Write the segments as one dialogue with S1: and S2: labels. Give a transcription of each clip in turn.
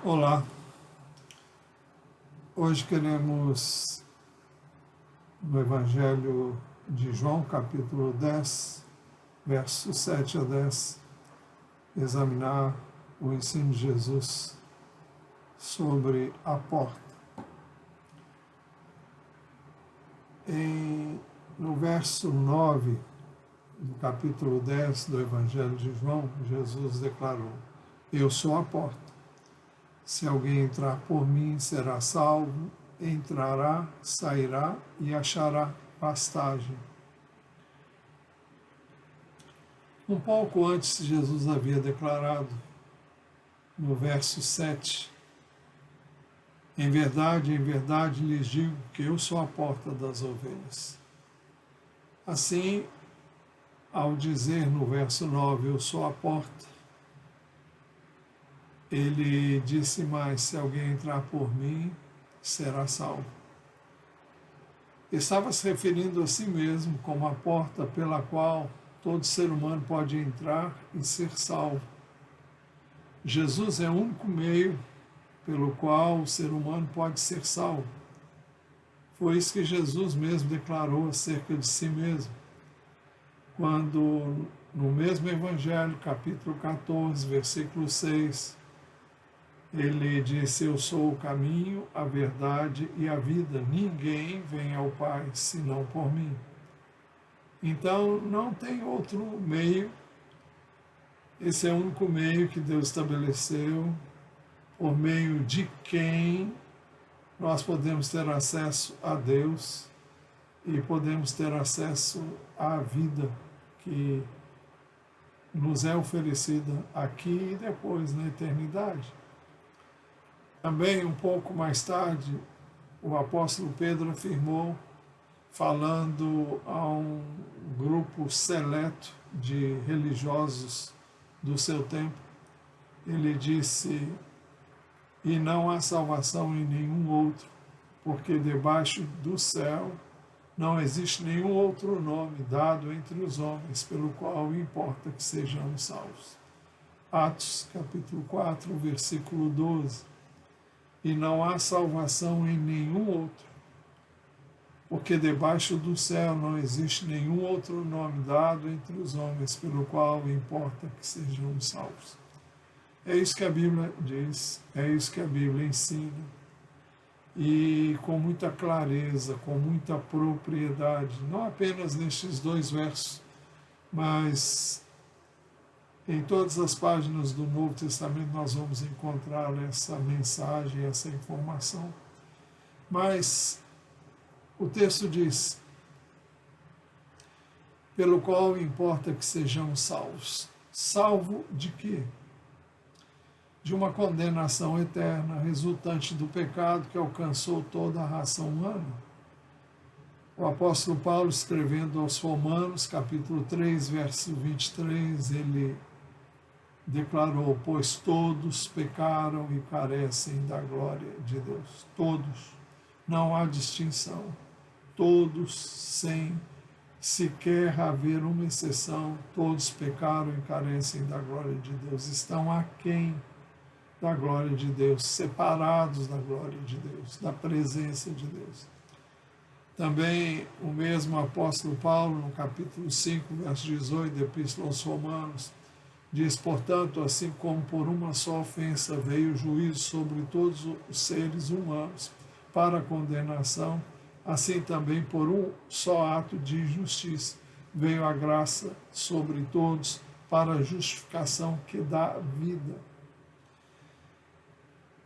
S1: Olá, hoje queremos, no Evangelho de João, capítulo 10, versos 7 a 10, examinar o ensino de Jesus sobre a porta. No verso 9 do capítulo 10 do Evangelho de João, Jesus declarou: Eu sou a porta. Se alguém entrar por mim, será salvo, entrará, sairá e achará pastagem. Um pouco antes, Jesus havia declarado, no verso 7, em verdade, lhes digo que eu sou a porta das ovelhas. Assim, ao dizer no verso 9, eu sou a porta, ele disse mais: se alguém entrar por mim, será salvo. Estava se referindo a si mesmo como a porta pela qual todo ser humano pode entrar e ser salvo. Jesus é o único meio pelo qual o ser humano pode ser salvo. Foi isso que Jesus mesmo declarou acerca de si mesmo, quando no mesmo Evangelho, capítulo 14, versículo 6, ele disse: eu sou o caminho, a verdade e a vida. Ninguém vem ao Pai senão por mim. Então não tem outro meio. Esse é o único meio que Deus estabeleceu, por meio de quem nós podemos ter acesso a Deus e podemos ter acesso à vida que nos é oferecida aqui e depois na eternidade. Também, um pouco mais tarde, o apóstolo Pedro afirmou, falando a um grupo seleto de religiosos do seu tempo, ele disse: e não há salvação em nenhum outro, porque debaixo do céu não existe nenhum outro nome dado entre os homens pelo qual importa que sejamos salvos. Atos capítulo 4, versículo 12. E não há salvação em nenhum outro, porque debaixo do céu não existe nenhum outro nome dado entre os homens pelo qual importa que sejamos salvos. É isso que a Bíblia diz, é isso que a Bíblia ensina, e com muita clareza, com muita propriedade, não apenas nestes dois versos, mas em todas as páginas do Novo Testamento nós vamos encontrar essa mensagem, essa informação. Mas o texto diz: pelo qual importa que sejamos salvos. Salvo de quê? De uma condenação eterna resultante do pecado que alcançou toda a raça humana. O apóstolo Paulo, escrevendo aos Romanos, capítulo 3, verso 23, ele declarou: pois todos pecaram e carecem da glória de Deus. Todos, não há distinção. Todos, sem sequer haver uma exceção, todos pecaram e carecem da glória de Deus. Estão aquém da glória de Deus, separados da glória de Deus, da presença de Deus. Também o mesmo apóstolo Paulo, no capítulo 5, verso 18, da Epístola aos Romanos, diz: portanto, assim como por uma só ofensa veio o juízo sobre todos os seres humanos para a condenação, assim também por um só ato de justiça veio a graça sobre todos para a justificação que dá vida.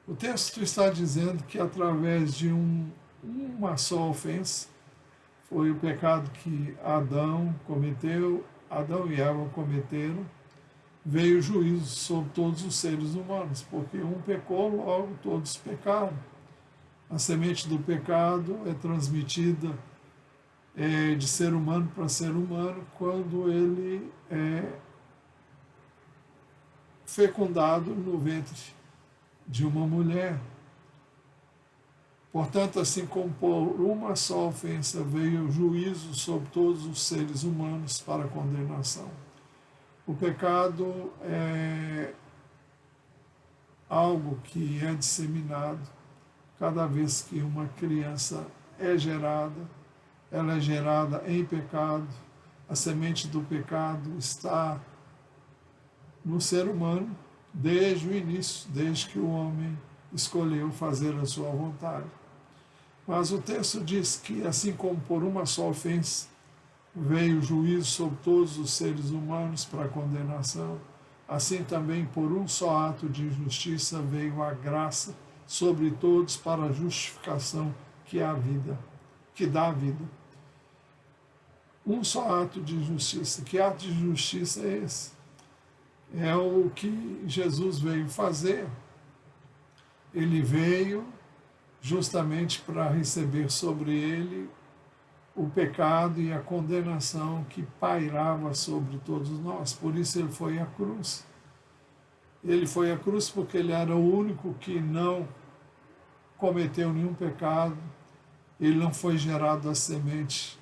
S1: O texto está dizendo que através de uma só ofensa, foi o pecado que Adão e Eva cometeram, veio o juízo sobre todos os seres humanos, porque um pecou, logo todos pecaram. A semente do pecado é transmitida de ser humano para ser humano quando ele é fecundado no ventre de uma mulher. Portanto, assim como por uma só ofensa veio o juízo sobre todos os seres humanos para a condenação. O pecado é algo algo que é disseminado cada vez que uma criança é gerada. Ela é gerada em pecado. A semente do pecado está no ser humano desde o início, desde que o homem escolheu fazer a sua vontade. Mas o texto diz que, assim como por uma só ofensa veio o juízo sobre todos os seres humanos para condenação, assim também por um só ato de justiça veio a graça sobre todos para a justificação que é a vida, que dá a vida. Um só ato de justiça. Que ato de justiça é esse? É o que Jesus veio fazer. Ele veio justamente para receber sobre ele o pecado e a condenação que pairava sobre todos nós. Por isso ele foi à cruz. Ele foi à cruz porque ele era o único que não cometeu nenhum pecado. Ele não foi gerado da semente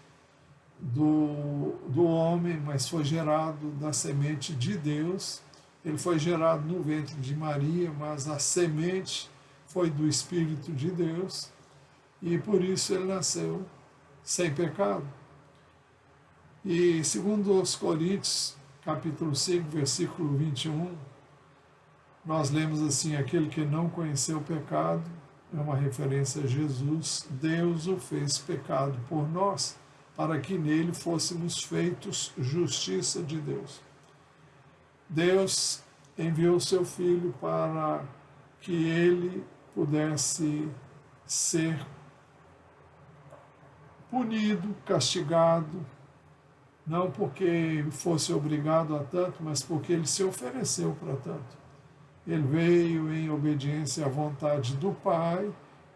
S1: do homem, mas foi gerado da semente de Deus. Ele foi gerado no ventre de Maria, mas a semente foi do Espírito de Deus, e por isso ele nasceu sem pecado. E segundo os Coríntios, capítulo 5, versículo 21, nós lemos assim: aquele que não conheceu o pecado, é uma referência a Jesus, Deus o fez pecado por nós, para que nele fôssemos feitos justiça de Deus. Deus enviou seu Filho para que ele pudesse ser punido, castigado, não porque fosse obrigado a tanto, mas porque ele se ofereceu para tanto. Ele veio em obediência à vontade do Pai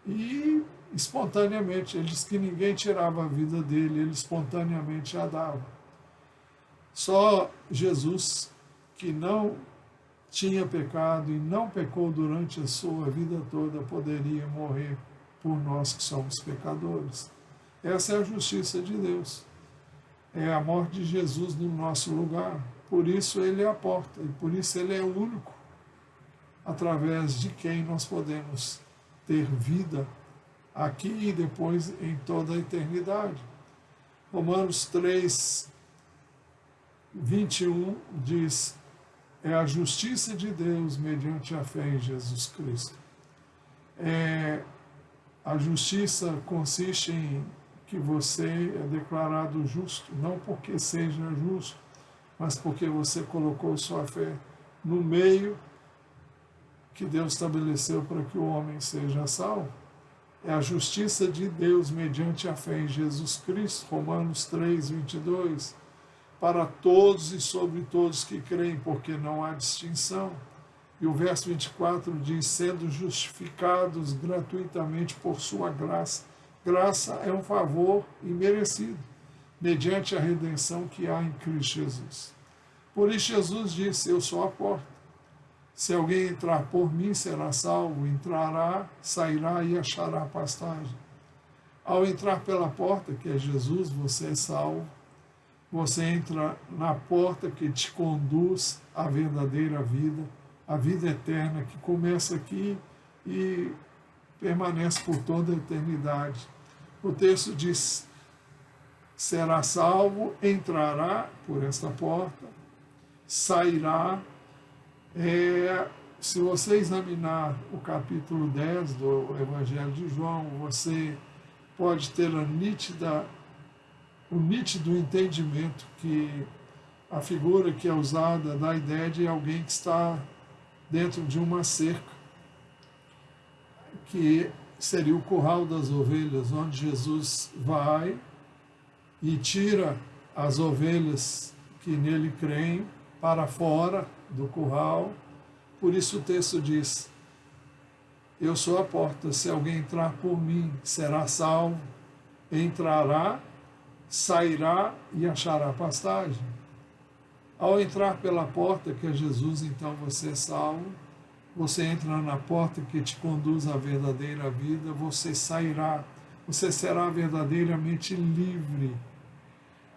S1: e espontaneamente, ele diz que ninguém tirava a vida dele, ele espontaneamente a dava. Só Jesus, que não tinha pecado e não pecou durante a sua vida toda, poderia morrer por nós que somos pecadores. Essa é a justiça de Deus. É a morte de Jesus no nosso lugar. Por isso ele é a porta e por isso ele é o único através de quem nós podemos ter vida aqui e depois em toda a eternidade. Romanos 3, 21 diz: é a justiça de Deus mediante a fé em Jesus Cristo. A justiça consiste em que você é declarado justo, não porque seja justo, mas porque você colocou sua fé no meio que Deus estabeleceu para que o homem seja salvo. É a justiça de Deus mediante a fé em Jesus Cristo, Romanos 3, 22, para todos e sobre todos que creem, porque não há distinção. E o verso 24 diz: sendo justificados gratuitamente por sua graça. Graça é um favor imerecido, mediante a redenção que há em Cristo Jesus. Por isso Jesus disse: eu sou a porta. Se alguém entrar por mim, será salvo, entrará, sairá e achará pastagem. Ao entrar pela porta, que é Jesus, você é salvo. Você entra na porta que te conduz à verdadeira vida, a vida eterna, que começa aqui e permanece por toda a eternidade. O texto diz: será salvo, entrará por esta porta, sairá. Se você examinar o capítulo 10 do Evangelho de João, você pode ter o nítido entendimento que a figura que é usada dá a ideia de alguém que está dentro de uma cerca, que seria o curral das ovelhas, onde Jesus vai e tira as ovelhas que nele creem para fora do curral. Por isso o texto diz: eu sou a porta, se alguém entrar por mim, será salvo, entrará, sairá e achará pastagem. Ao entrar pela porta, que é Jesus, então você é salvo. Você entra na porta que te conduz à verdadeira vida, você sairá, você será verdadeiramente livre.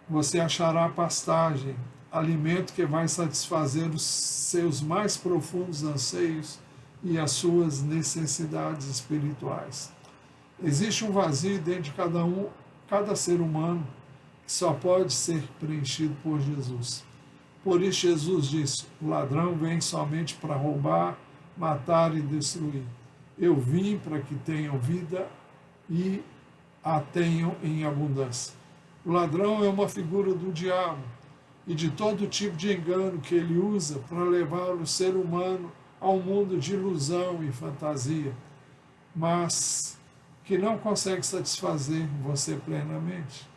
S1: Você achará pastagem, alimento que vai satisfazer os seus mais profundos anseios e as suas necessidades espirituais. Existe um vazio dentro de cada ser humano, que só pode ser preenchido por Jesus. Por isso Jesus disse: o ladrão vem somente para roubar, matar e destruir. Eu vim para que tenham vida e a tenham em abundância. O ladrão é uma figura do diabo e de todo tipo de engano que ele usa para levar o ser humano a um mundo de ilusão e fantasia, mas que não consegue satisfazer você plenamente.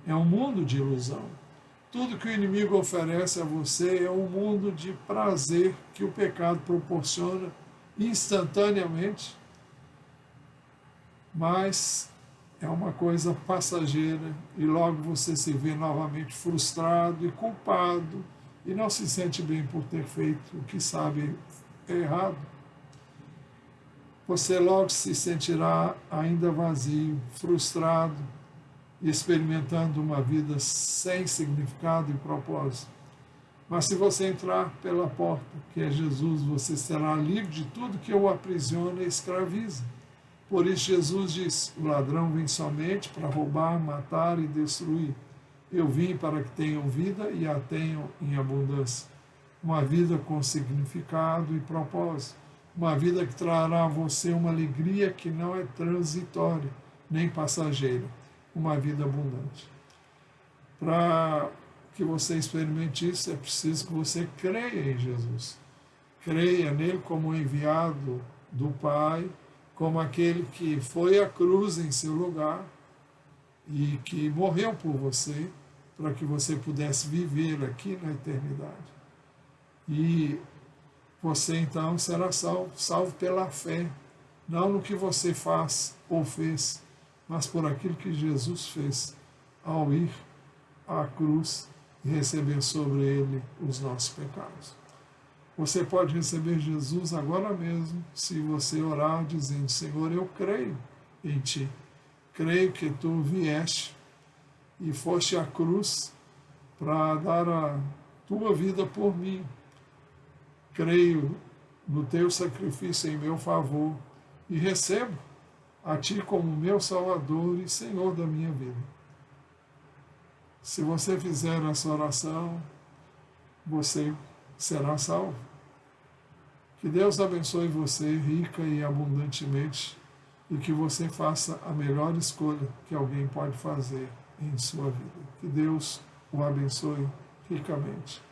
S1: É um mundo de ilusão. Tudo que o inimigo oferece a você é um mundo de prazer que o pecado proporciona instantaneamente, mas é uma coisa passageira e logo você se vê novamente frustrado e culpado e não se sente bem por ter feito o que sabe é errado. Você logo se sentirá ainda vazio, frustrado e experimentando uma vida sem significado e propósito. Mas se você entrar pela porta, que é Jesus, você será livre de tudo que o aprisiona e escraviza. Por isso Jesus diz: o ladrão vem somente para roubar, matar e destruir. Eu vim para que tenham vida e a tenham em abundância. Uma vida com significado e propósito. Uma vida que trará a você uma alegria que não é transitória, nem passageira. Uma vida abundante. Para que você experimente isso, é preciso que você creia em Jesus. Creia nele como enviado do Pai, como aquele que foi à cruz em seu lugar e que morreu por você, para que você pudesse viver aqui na eternidade. E você então será salvo pela fé, não no que você faz ou fez, mas por aquilo que Jesus fez ao ir à cruz e receber sobre ele os nossos pecados. Você pode receber Jesus agora mesmo, se você orar dizendo: Senhor, eu creio em Ti. Creio que Tu vieste e foste à cruz para dar a Tua vida por mim. Creio no Teu sacrifício em meu favor e recebo a Ti como meu Salvador e Senhor da minha vida. Se você fizer essa oração, você será salvo. Que Deus abençoe você rica e abundantemente e que você faça a melhor escolha que alguém pode fazer em sua vida. Que Deus o abençoe ricamente.